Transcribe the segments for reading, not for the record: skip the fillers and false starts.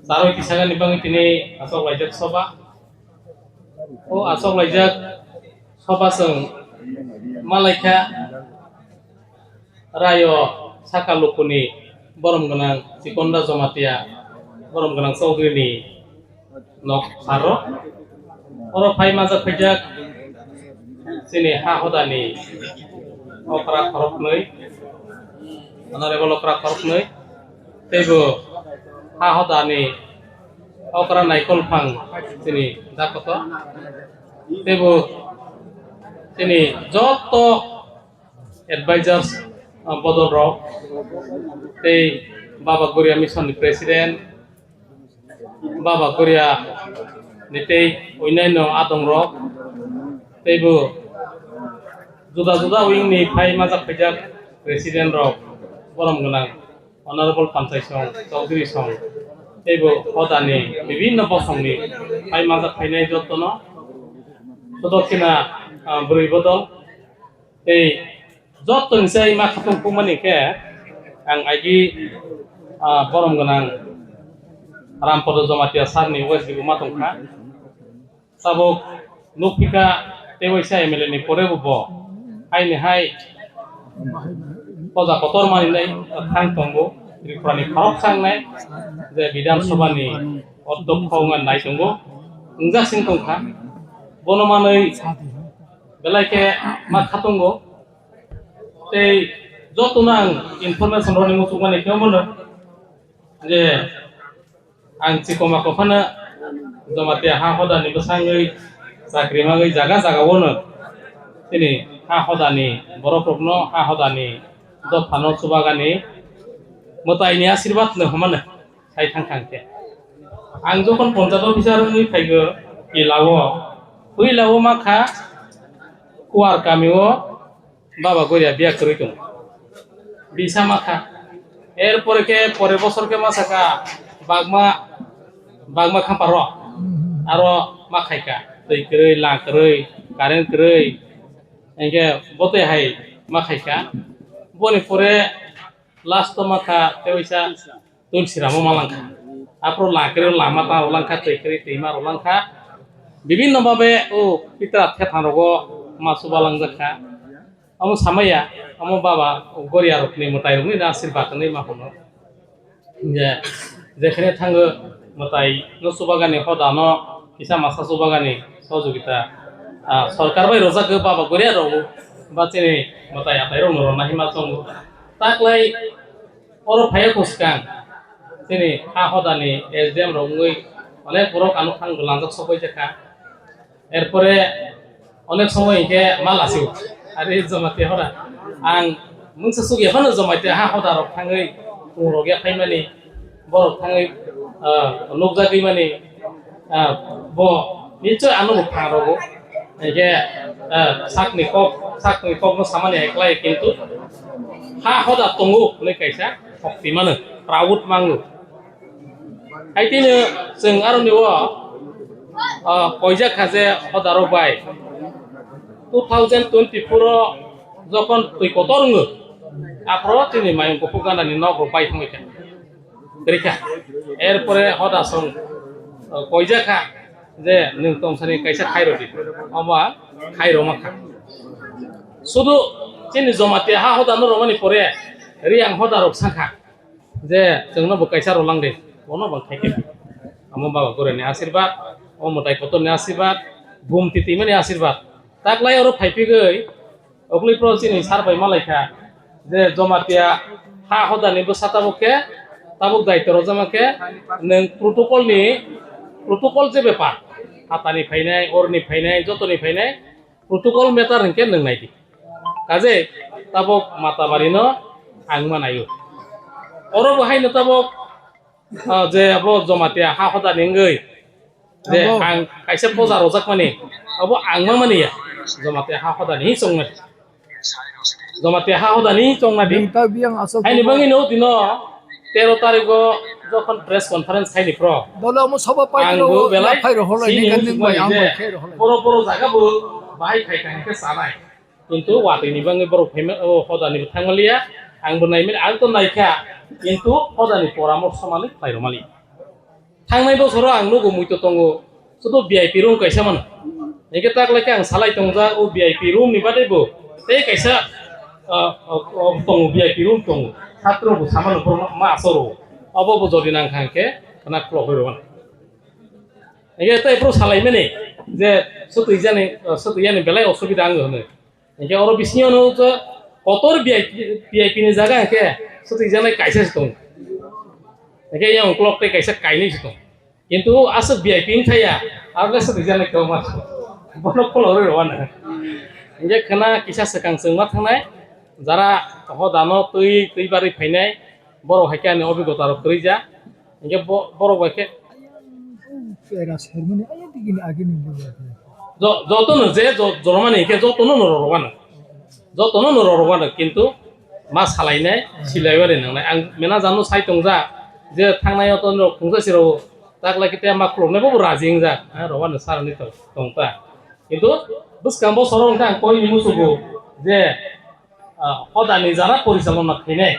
Saro kisagan ni bang tini asok lajak soba. O asok lajak soba seng malaika rayo sakalukuni borom genang sikonda zomatia borom genang saudri ni nok saro. Oro pai mazak pejak sini ha hodani okra korok nui honorable okra korok nui tebo ha hodani okra naikol pang sini dakoto tebo sini joto advisors bodol rok tei Baba Guria Mission ni Presiden Baba Guria nitei oinaino adong rok tebo juda wing ni pai mazak pejak Presiden rok borom genang honorable Pansai Song Chaudhary Song tebo hodani bibinno bosong ni pai mazak painai jotono sodokina buri bodol tei joton sei ma khatung pumani ke ang agi borom genang Rampodo Zomatia Sarni West di Umatongka sabok nukpika tewaisa emele ni porebubo hai ni hai poza kotor mani nai thang tongo rikurani kharok sang nai je Bidhan Sabha ni oddokkho ngan nai tongo ungjak sing tongkha bono manui belaike ma khatongo tei jotonang information roni muchukmani kemono je ang cikoma kofana Zomatia ha hodani besangui sakri magai jaga wono ini ha hodani borokrokno ha hodani do phano subagani motaini asirbat no hamana sai thangkhangke ang jokon ponjat officer ni phaigo huilawo makha kuar kamio Baba Guria biya koroi tong bisa makha erpore ke pore bosor ke masaka bagma khamparo aro makhaika tei koroi la koroi current koroi engke bote hai makhaika boni pore last makha tewaisa tulsiramo malangkha apro la koroi lama ta ulangkha tei koroi teimar ulangkha bibinno babe o pitra thetharogo masubalangjaka amo samaya amo Baba Guria rokni motai rokni asirbat ni mahono je jekhane thango motai no subagani hodano kisa masa subagani sojogita sarkar bai rojak Baba Guria rok bachini motai atai rok no na hima chongo taklai oro phaya kuskang sini ha hodani SDM rok ngui অনেক বড় কানো খান গলাঞ্জক সবাই দেখা এরপরে অনেক সময় ইকে মাল আসিও আর এই জমাতে হরা আং মুনসে সুগি হনো জমাতে হা হদা রক থাঙ্গই রগে ফাইমানি বড় থাঙ্গই লোকজাগি মানি ব নিশ্চয় আনো ফারগো একে সাকনি কপ নো সামানি একলাই কিন্তু হা হদা তঙ্গু লে কাইসা শক্তি মানে প্রাউড মাংলু আইতিনো जों आरो निwo পয়জা খাজে হদারো বাই 2024 যখন তুই কত রঙ আপর তিনি মায়ং কপুগানানি নগর বাই থামাইকা রেখা এরপরে হদা সং পয়জা খা যে নों তংসানি কাইসা খাইরো দি আমা খাইরো মাখা শুধু চিনি জমাতে হা হদানো রমানি পরে রিয়াং হদারক সাখা যে जोंनो বো কাইসা রলাং দে ono bang theke amo Baba Guria ni asirbat o motai kotor ni asirbat bum titi mani asirbat taklai oro phaipigoi ogli prosi ni sarbai malaika je jomatia ha hodani bo sataboke tabuk daitto rojamake neng protocol je bepar hatani phainai orni phainai jotoni phainai protocol meter hingke neng naidi kaje tabuk matabarino angmanayo oro bahaino tabuk je abo jomatia ha hodani ngoi je ang kaisa poza rojak mani abo angma mani ya jomatia ha hodani chongna jomatia ha hodani chongna di haini bangi no dino 13 tariko যখন press conference খাইনি প্র বলে আমো সবা পাইরো ফাইরো হলাই নিগানি by আম খাইরো হলাই বড় জায়গাবো বাহাই খাইখানকে সানাই কিন্তু ওয়াতিনি বাঙ্গি বড় ফেমে ও হদানি থাঙ্গলিয়া आंबो नायमिन आंथ' नायखा किन्तु हदानि परामर्श मालिक फायरमालि थांनाय बोसोराव आं नुगौ मुइथ' दङ शुধু VIP रुम कैसा मानो एके ताकलाय आं सालाय दंजा ओ VIP रुम नि बादैबो ते कैसा दङ VIP रुम दङ छात्रबो सामानफोर मा असरो अबो जदि नांखांके ना क्लब होरवान एके ताइ प्रो सालाय माने जे सतुइजानि बेलाय असुबिदा आङो होनो एके अरो बिसिनियावनो जे कतर VIP नि जागा एके सतुइजानाय कैसा दं एके yang क्लब ते कैसा काइनै दं किन्तु आसो VIP नि थाया आरो सतुइजानाय कौ मा बनो क्लब होरवान एके खना किसा सकां जोंमा थांनाय যারা হদানো তুই বাড়ি ফাইনাই বড় হাইকে আনি অভিজ্ঞতার করিজা একে বড় বাইকে যতনো যে জরমানি একে যতনো নরবানো কিন্তু मा सालायनाय सिलायबारि नांनाय आं मेना जानो साइतों जा जे थांनायाव तो खुंजासिराव दागला किते मा ख्लबनायबो राजिं जा रवानो सारनि दंता किन्तु बुसकांबो सरं थां कयनि मुसुगु जे हदानि जारा परिचालना खायनाय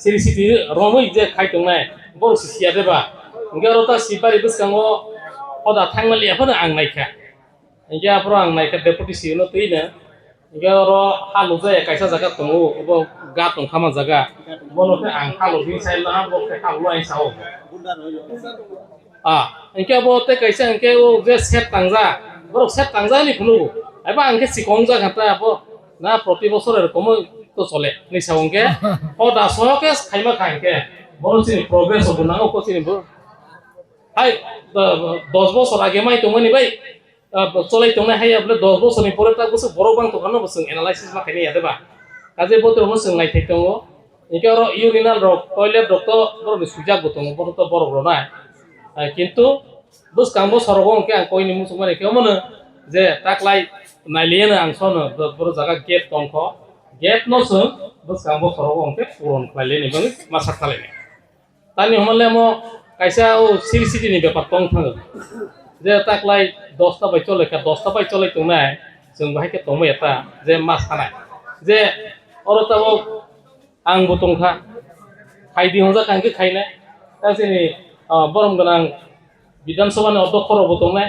सिरि सिरि रमै जे खायतोंनाय बर सिसिया देबा गरता सिबारि बुसकांगो हदा थांमालियाफोर आं नायखा इगे आप्रो आं नायखा डेपुटी सिनो तैनो इगे रो हालु जाय कायसा जागा दङो अब गा दंखामा जागा बनोते आं हालु बि साइला बके हालु आइ साव इगे बते कायसा इगे ओ जे सेट तांजा बर सेट तांजा नि खुनु एबा आंके सिकं जा घाटा अब ना प्रति बছর এরকম তো চলে নিসাউকে হদা সহকে খাইমা খাইকে বড় সিনি প্রগ্রেস হবো না ও কোসিনি হাই 10 বছর আগে মাই তোমনি ভাই চলাই তোমনে হাই আপনি 10 বছরনি পরে তা বছর বড় বাং তো কানো বছর অ্যানালাইসিস মা খাইনি ইয়াদেবা কাজে বতর মো সোंनाय থাইতং একে আর ইউরিনাল রক টয়লেট রক তো বড় সুজাক বতং বড় তো বড় বড় না কিন্তু বস কামবো সরগংকে আং কইনি মুসুক মানে কেমন যে তাকলাই नाइलियन आं सनो बर जागा गेट दंख गेट नसो बसकांबो सरग अंके पुरन खालायले बनि मासा खालायने तानि हमले मो कायसा ओ सिरि सिरि नि बेपार दं थाङो जे ताकलाय 10 ता बाय चलेखा 10 ता बाय चलै तंनाय जों बाहायके तंमो एता जे मास खानाय जे अरताबो आं बुतंखा खायदि हजा कांके खायनाय ता जेनि बरम गोनां विधानसभानि अध्यक्ष बुतंनाय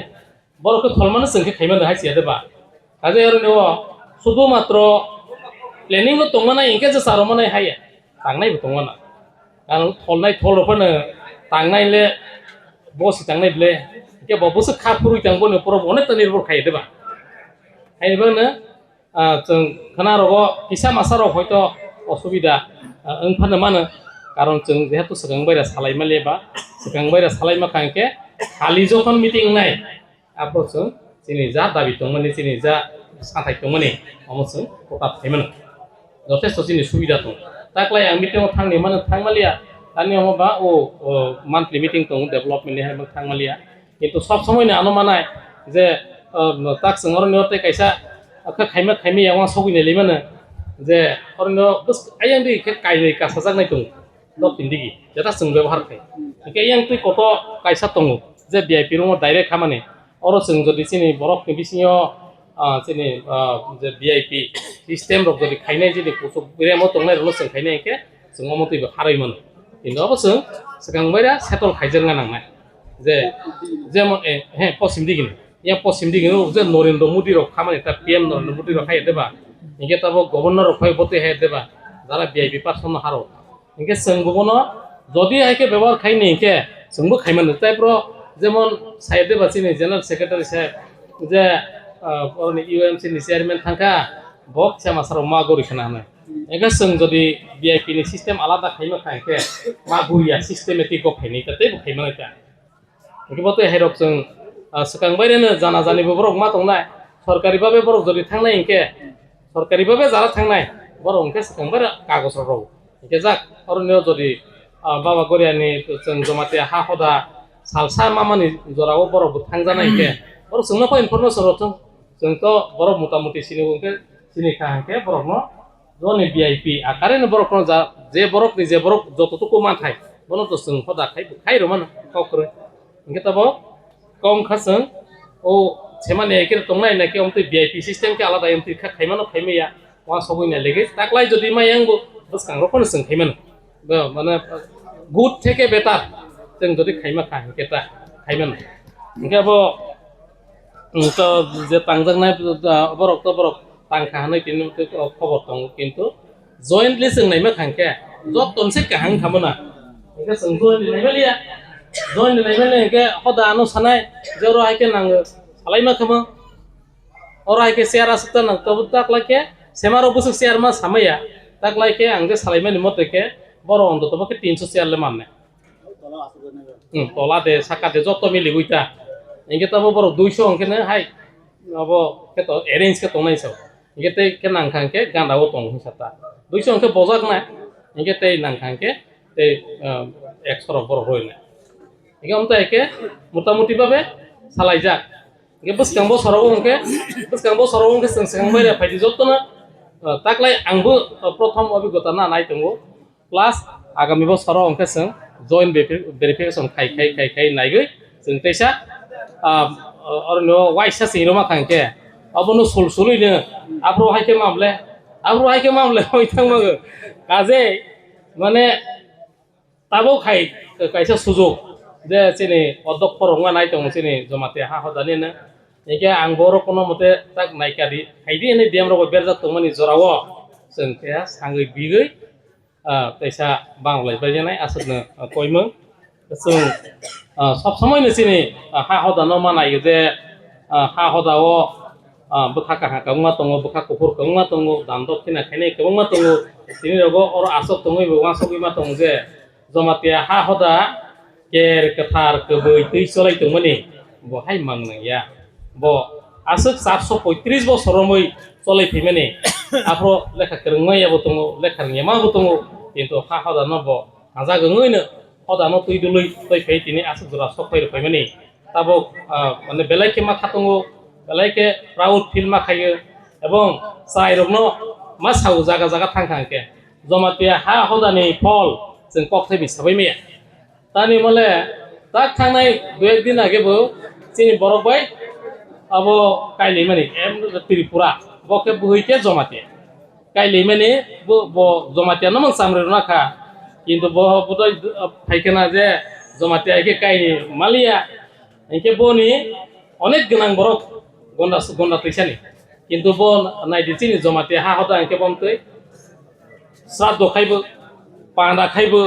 बरखौ थलमानो जोंके खायमानो हायसिया देबा কাজে আর নেও শুধুমাত্র প্ল্যানিং দংমানা ইনকে যে সারমানে হাইয়া তাংনাই দংমানা কারণ থলনাই থলরফানো তাংনাইলে বসি তাংনাই ব্লে কে ববসে খাপুরুই তাংবनो পুরো অনেকটা নির্ভর খাই দেবা হাইবাनो जों खोनारग किसा मासारग হয়তো অসুবিধা ओंफानो मानो কারণ जों যেহেতু सिगां বাইরা सालायमालेबा सिगां বাইরা सालायमा कांके खालि যখন মিটিং নাই आपरजों जिनि जा दाबि दंमोन जिनि जा साथाय दंमोन अमसों कथा थायमोन যথেষ্ট जिनि सुबिदा दं ताकलाय आं मिटिंआव थांनि मानो थांमालिया दानि हमबा ओ मान्थलि मिटिं दं डेभलपमेन्टनि हाय थांमालिया किन्तु सब समयनो आनमानाय जे ताक संगर नियते कायसा खायमा खायमे यावा सगिने लेमानो जे अरनो बस आयं दै कायनै कासा जागनाय दं दपिन्दिगि जेता जों व्यवहार खाय के yang तु कत कायसा दं जे VIP रुम डाइरेक्ट खामानि और जों जदि जोंनि बरफनि बिसिङाव जोंनि जे VIP सिस्टेम रक जदि खायनाय जोंनि कुसुक बेराम दंनाय रनो जों खायनाय एके जों मतेबो हारायमोन किन्तु अब जों सिगांबायरा सेटल खायजोंना नांनाय जे जेमन हे पश्चिम दिगिनि या पश्चिम दिगिनि जे नरेन्द्र मोदी रक खामानि ता PM नरेन्द्र मोदी रक खाय देबा इनके ताबो गवर्नर रक खाय बते हाय देबा जारा VIP पार्सन हारो इनके जों गुबुन जदि आइके व्यवहार खायनि इनके जोंबो खायमोन ताइप्रो যেমন সাইডে বাসিনি জেনারেল সেক্রেটারি সাহেব যে UMC नि চেয়ারম্যান থাকা বক সামাসার মা গরিখানা না একা जों যদি VIP नि সিস্টেম আলাদা খাইমা খাইকে মা গুইয়া সিস্টেমেটিক খাইনি তাতে খাইমা এটা একেবারে হেরক जों সকাং বাইরেনো জানা জানিবো বরক মা দंनाय সরকারি ভাবে বরক যদি থাংনাय ইনকে সরকারি ভাবে যারা থাংनाय বরক ইনকে সকাং বাইরে কাগজ রাও ইনকে যাক অরনিয় যদি বাবা গরিয়ানি जों জমাতে হা হদা सालसा मामानि जराव बरफ थांजानाय के बरफ जोंनो इनफरमेशन रथों जोंथ' बरफ मतामति सिनिबोंके सिनिखाहांके बरफनो जनि VIP आकारेनो बरफनो जा जे बरफनि जे बरफ जतटुकु माथाय बनो तो जों हदा खाय रमान कावक्रे इनके तब कम खासों ओ सेमाने एके दंनाय नाके ओमते VIP सिस्टेम के आलादा एमति खायमानो खायमेया वा सबिना लेगे ताकलाय जदि मायांगो बस कांग्रफनो जों खायमानो माने गुड থেকে बेटार जों जुदि खायमा खांखेता खायमान ओंखाय abo তো যে তাंजांनाय borok to borok tangkha hanai tin khobor tong kintu jointly जों नायमा खांखे जतनसे kahang thamona ओंखाय जों jointly नायमालिया jointly नायमाले ओंखाय hoda ano sanai jero haike nang salaima khama ora haike share asukta nang to tak lake semaro busuk share ma samaya tak lake angje salaima ni mote ke boro ondo to ke 300 share le manne tola de sakate joto mili guita inge tabo borok 200 onkene hai abo ke to arrange ke tongnai so inge te ke nang khangke gandago tong hisata 200 onke bojak na inge te nang khangke te 100 borok roine inge omta eke motamuti babe salaijak inge buskangbo sorobo onke seng baire phaidi jotona taklai angbo prothom obhigota na nai tongo plus agami bosoro onke seng joint verification khai naigoi seng teisa orno waisa singroma khangke abono sulsuluino abro haike mamle hoitangmago kaje mane tabo khai kaisa sujog je chini odok porongma nai tong chini jomate ha hodani na eke ang boro kono mote tak naikadi haidi ne diam ro berjak tongmani jorawo sengke sangoi bigoi taisa banglai bajenai asukno koimong जों सब समय नसिनि हा हदानो मानायो जे हा हदाओ बखा काहा comma दङ बखा कुकुर comma दङ दान्दब खिना खायनाय comma दङ तिनि रगो अर आसक दङ बवा सगैमा दङ जे जमातिया हा हदा केर कथार कबै दै चलाय दंमोनि बहाय मांनाया ब आसक 735 बोसोरमै चलाय फैमानि आफ्रो लेखा गोरोंमायाबो दङ लेखा रोङियामाबो दङ किन्तु हा हदानो ब हाजा गङैनो hodano tui dului toi fei tini asuk jora sokhoi rokoi mani tabo mane belaike ma khatongo belaike proud feel ma khayo ebong sai rokno ma sau jaga thangkhangke jomatia ha hodani phol जों kokthai bisabai meya tani mole tak thangnai dui din age bo chini borok bai abo kailei mani em tripura boke buhite jomatia kailei mani bo jomatia namang samre rona kha কিন্তু বোধহয় ফাইকে না যে জমাতে একে কাইনি মালিয়া একে বনি অনেক গোনাং বরক গন্ডা তৈসানি কিন্তু বন নাই দিছিনি জমাতে হা হদা একে বমতৈ শ্রাদ্ধ খাইবো পাঁডা খাইবো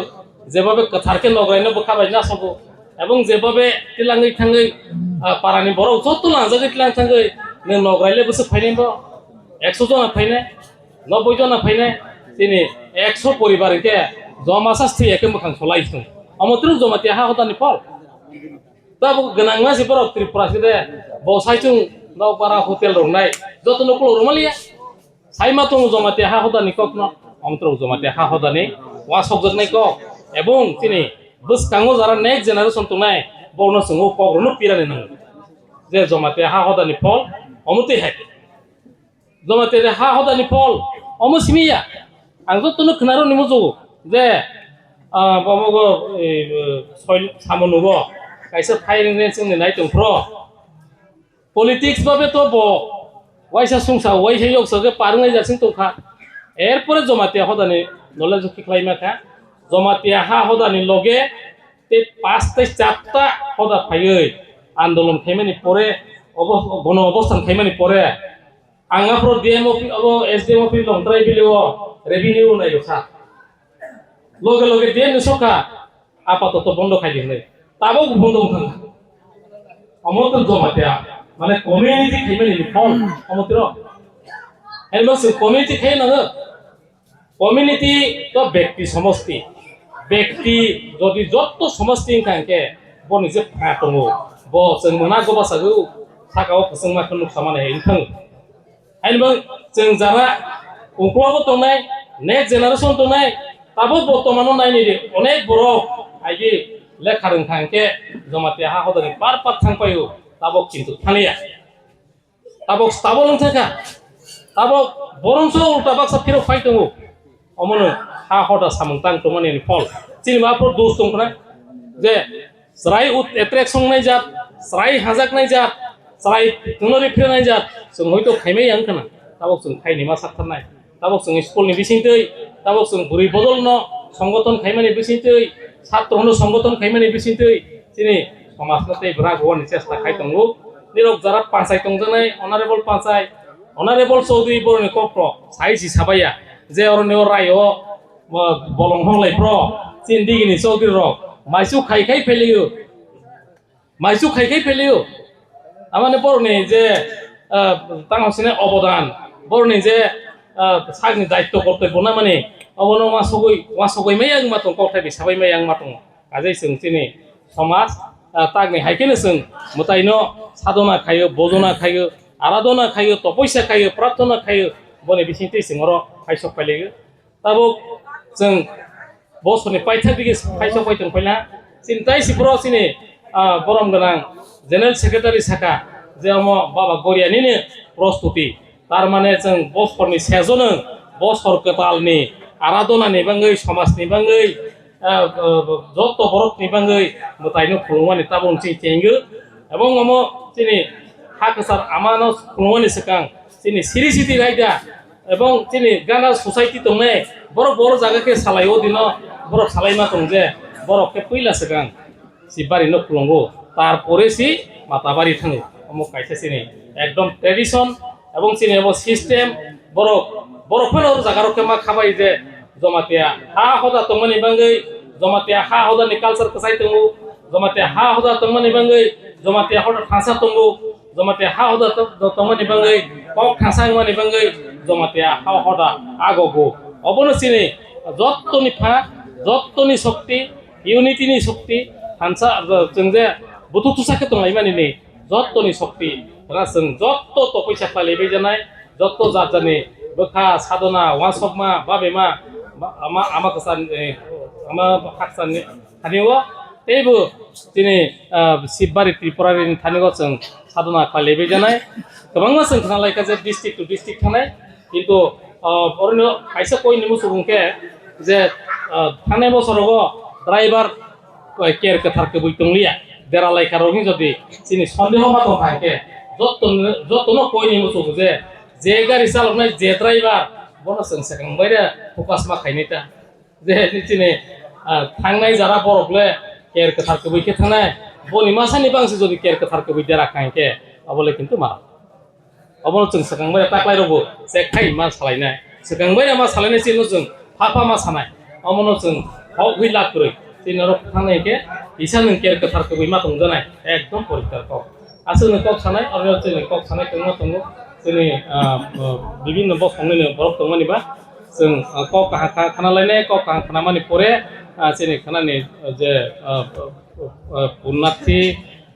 যেভাবে কথারকে নগরাইনো বখাবাই না সব এবং যেভাবে তিলাঙ্গৈ থাঙ্গৈ পারানি বরক যত লাঞ্জাগৈ তিলাং থাঙ্গৈ নে নগরাইলে বসে ফাইনাইব 100 जना ফাইনাই 90 जना ফাইনাই তিনি 100 পরিবারকে joma sasti ekem bukan solai itu, amatru joma tiha hotan nipol, tapi genang masih berok tripura sih bosai cung nau para hotel rungai, joto nukul rumalia, saya matung joma tiha hotan nikok no, amatru joma tiha hotan ni, wasok jat nikok, ebong sini, bus kango zara next generation tunai, bonus sungu pogrunu pirani nang, je joma tiha hotan nipol, amuti het, joma tiha hotan nipol, amusimiya, angzot tunuk kenaru nimuzu. যে বাবুগো সামনুগো কাইসা ফাইरिंने जोंनि नायतोंफ्र politics बाबे तो ब वाइसा संसा वाइसा यक्सगे पारङै जासिं तंखा एरपरे Jamatia हदानि knowledge खिख्लाइमाखा Jamatia हा हदानि लगे ते 5 তে 4টা हदा फायै आन्दोलन खायमानि परे गण अवस्थान खायमानि परे आंगाफ्र डिएमओपि अबो एसडिएमओपि लंद्राय बिलिओ revenue नायखा loge loge dia nusoka apa toto bondo khai dinai tabo bondo khang amotro jomatia mane community khimeni ni phone amotro elbas community khai na community to ব্যক্তি সমষ্টি ব্যক্তি যদি যত সমষ্টি খানকে bo nije phatongo bo जों मोना गोबा सागौ सागाव जों माखौ नुखामाने इनथां आइनबो जों जारा उंख्लाबो तंनाय नेक्स्ट जेनारेशन तंनाय tabo বর্তমানো নাই নি অনেক বড় আইজি লেখা রংখাংকে জমাতে হা হদনি পারপাত থাংপায়ু তাবো কিন্তু থানিয়া তাবো নংথাকা তাবো বরংস উল্টা বাক্সা ফিরো ফাইতঙ্গো অমন হা হদা সামংতাং তমানি ফল চিনিমাফोर दोष दंखना जे स्राय एट्रेक्शन नाय जात स्राय हाजाक नाय जात स्राय तुनरि फिरनाय जात जों हयतो खायमै आंखना ताबो जों खायनि मा साथारनाय ताबो जों स्कुलनि बिसिंतै ताबो जों बुरै बदल न संगठन खायमानि बिसिंतै ছাত্র সংগঠন খাইমানি বিসিন্তै চিনি সমাজতে রাগওয়ানি চেষ্টা খাইতंगो নিরক যারা পঞ্চায়েত তংজনাই অনারেবল চৌধুরী বরনি কপ্র সাইসি সাবাইয়া যে অরণ্য রায়ও বলং হংলাইপ্র চিন্দিগিনি চৌধুরী রক মাইসু খাই ফেলিও আমানে বরনি যে তাংহসিনে অবদান বরনি যে সাগনি দায়িত্ব কর্তব্য না মানে অবনো মাসগই মাইয়াং মাতং কथाय बिसाबाय माइयां मातং কাজেই जों চিনি সমাজ তাগনি হাইকেনে जों মতাইनो সাধনা খাयो বজনা খাयो आराधना खायो तपस्या खायो प्रार्थना खायो बने बिसिंतै जों अर फाइसक फाइलेगो ताबो जों बसरनि पाइथा दिगे फाइसक फाइथों फाइला चिन्ताय सिफोराव चिनि बरम गोनां जेनेरेल सेक्रेटारि साखा जे बाबा गरियानिनो प्रस्तुति तारमाने जों बसरनि सेजोनो बसर गोतालनि आराधनानि बाङै समाजनि बाङै जत बरफनि बाङै मताइनो खुलुमानि ताबन चिन्तेंगो एबं अमो चिनि हाकसार आमानो खुलुमानि सिगां चिनि सिरि सिरि रायदा एबं चिनि गाना ससाइटि दंने बर जागाके सालायो दिनो बर सालायमा दं जे बरके फैला सिगां सिबारिनो खुलुंगो तारपरे सि माताबारि थाङो अमो काइसे चिनि एकदम ट्रेडिशन एबं चिनि एबं सिस्टेम बरफोर जागारके मा खाबाय जे जमातिया हा हदा तंमनि बाङै जमातिया हा हदानि कालचार कसाय दंगो जमातिया हा हदा तंमनि बाङै जमातिया हदा थासा दंगो जमातिया हा हदा तंमनि बाङै कक थासा मनि बाङै जमातिया हा हदा आगगो अबनो चिनि जत्तनि शक्ति यूनिटिनि शक्ति थानसा जों जे बुथु तुसाके दंलाय मानिनि जत्तनि शक्ति रा जों जत्त तपैसा फालिबाय जानाय जत्त जातजानि बखा साधना वासकमा बाबेमा आमा कसान आमा हाकसान थानियो तेबो दिनै शिबबारि त्रिपुरारिनि थानियो जों साधना फालिबाय जानाय गोबां जों थानायका जे डिस्ट्रिक्ट टु डिस्ट्रिक्ट थानाय किन्तु ओरैनो खायसे कयनि मुसुबुंके जे थांनाय बोसोराव ड्राइभार केयार कथारके बैतंलिया देरालायखारनि जदि दिनै सन्देह माथो थाके जत्तनो कयनि मुसुबुं जे गारि चालकनाय जे ड्राइभार बनो जों सेखांबाय फकास मा खायनैता जे दिनै थांनाय जारा बरफले केयार कथारके बैखे थांनाय बनि मासानि बांसिन जदि केयार कथारके बै देराखांके अबले किन्तु मा अबनो जों सेखांबाय ताक्लायरबो जे खाय मा सालायनाय सेखांबाय मा सालायनाय सिनो जों फाफा मा सानाय अमनो जों हक हुइला करै दिनर थांनायके इसान केयार कथारके बै मा दंजानाय एकदम परिष्कार कक आसोनो कक सानाय अरनो जों कक सानाय दंनो जोंनि बिभिन्न बसंनिनो बरफ दंमानिबा जों कक खानालायनाय कक खानामानि परे जोंनि खानानि जे पुन्नाथि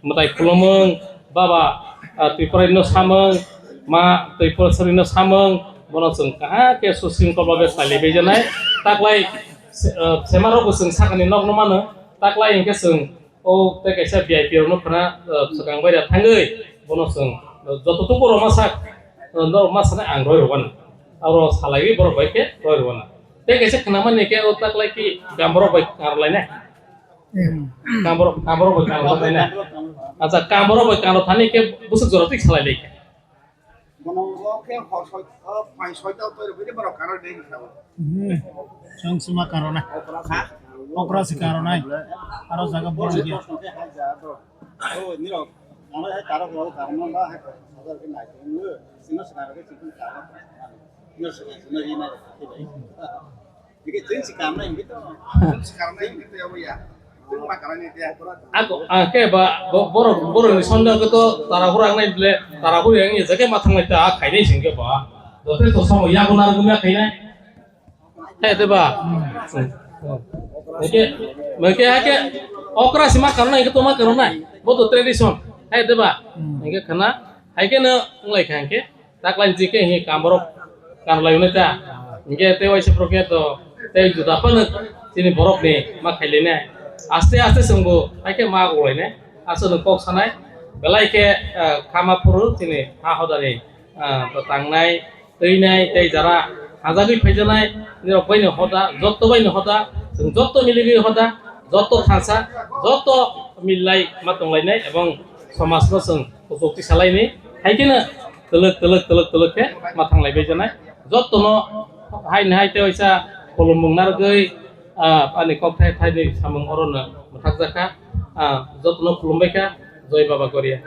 मताय खुलुमों बाबा त्रिपुरारिनो सामों मा त्रिपुरारिनो सामों बनो जों काहाके सुसिंखलभाबे फालिबाय जानाय ताक्लाय सेमारावबो जों साखानि नग्न मानो ताक्लाय इंके जों तेकायसा भिआइपि आवनो फना सगांबाय थाङै बनो जों जततो बर मासाने आं रयरवान आरो सालायि बर बाइके रयरवान तेकायसा खानामानि के ताक्लाय कि गामबर बाइक कारलायनाय कामरो बाइक कारलायनाय अच्छा कामरो बाइक कार थानि के बुसुक जरतिक सालायलाय Suma karona, operasi karona, harus agak boleh dia. Oh, ini loh, kalau saya taruh kalau karena lah, kalau kita naik dulu, sini sekarang kita cium taruh, ini sekarang ini, jadi jenis karena yang gitu, sekarang ini gitu ya bu ya, itu makanannya dia. Aku, kayak boro ni sonda gitu, tarahurang nih beli, tarahur yang ini, jadi matang itu kayaknya singke bah, dokter itu sama yang benar guna kayaknya. Itu bah, mereka operasi makarona itu makarona, betul tradision. Itu bah, mereka kena, mereka mulai kangke, tak lain jika ini kamera lainnya ta, mereka tewa seperti itu, tewa itu apa nih, sini borok nih, makalnya, aste sungguh, mereka magu lainnya, asal nukok sana, belai ke kamapuru sini, hahodari, petangnai, terinai, tejara. हाजारि फैजानाय निरक बायनो हदा जत्त बायनो हदा जों जत्त मिलिगि हदा जत्त थांसा जत्त मिललाय मा दंलायनाय एबं समाजनो जों जक्ति सालायनि हायकेनो तलक के मा थांलायबाय जानाय जत्तनो हायनो हायते हयसा खुलुमनारगै ani kokthai thai ni samung orono mathak jaka jotno khulumbaika jai baba Korea